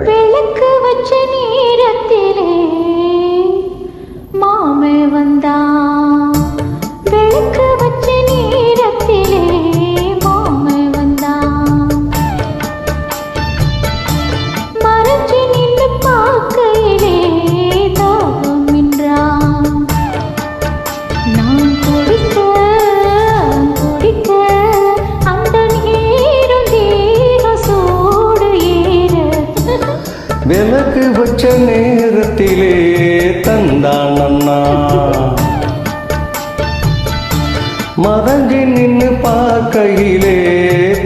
விளக்கு வச்ச நேரத்திலே மாமே வந்தான். விளக்கு வச்ச நேரத்திலே மாமே வந்தான். மறைஞ்சு நின்று பார்க்கையிலே தாகம் என்றான். நான் குடிக்க அந்த நீரும் தேக சூடு ஏற. விளக்கு வச்ச நேரத்திலே தந்தான் அண்ணா. மறைஞ்சு நின்று பார்க்கையிலே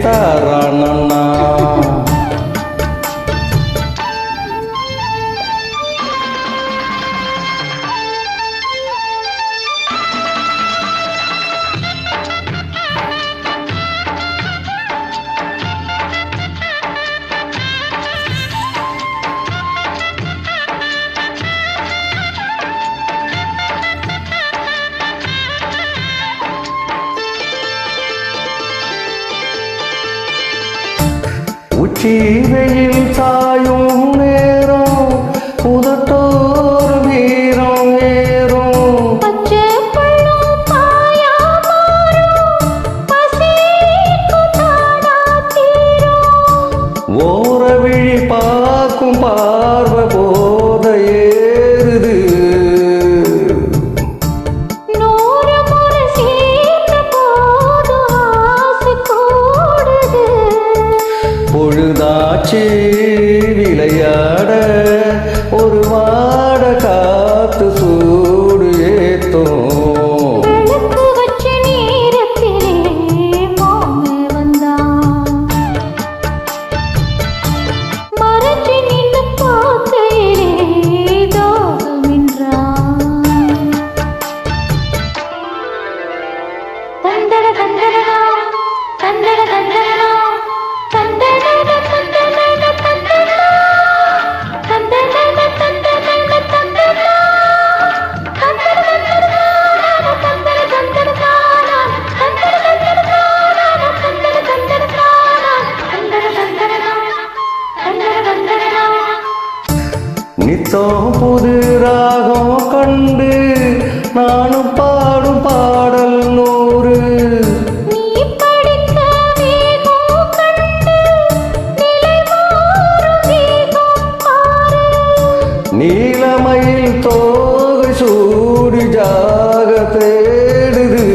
தாரான் அண்ணா. உச்சி வெயில் சாயும் நேரம் உதட்டோர் வீரம் ஏறும். பச்சை பழம் பாயா மாறும் பசிக்கும் தானா தீரும். ஓர விழி பார்க்கும் பார்வை போத ஏறுது. நூறு முறை சேர்ந்த போது ஆசை கூடுது. பொழுதாச்சு விளையாட ஒரு வாட காத்து சூடு ஏத்தும். விளக்கு வச்ச நேரத்திலே மாமே வந்தான். மறைஞ்சு நின்று பார்க்கையிலே தாகம் என்றான். தந்தர தந்தரனா தந்தர தந்தரனா தந்தர தந்தர தந்தர தந்தர தந்தர தந்தர நித்தம் புது ராகம் கண்டு நானும் பாடும் பாடல் நூறு. நீ படித்த வேகம் கண்டு நிலை மாறும் வேகம் பாரு. நீலமயில் தோகை சூடி ஜாக தேடுது.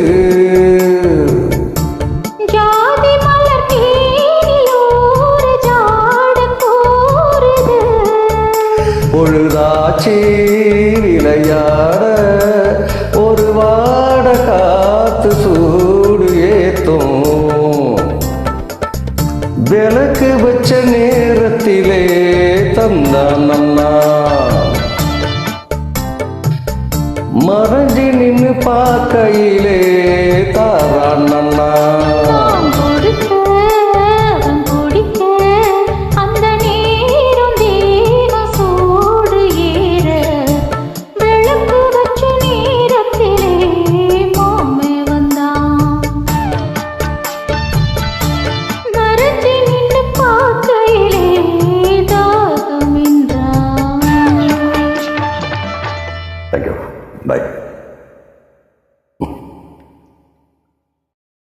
ஜாதி மலர் தேனில் ஒரு ஜாட கூறுது. பொழுதாச்சி விளையாட ஒரு வாட காத்து சூடு ஏத்தும். விளக்கு வச்ச நேரத்திலே தந்தான் அண்ணா. மறைஞ்சு நின்று பார்க்கையிலே தாரான் அண்ணா.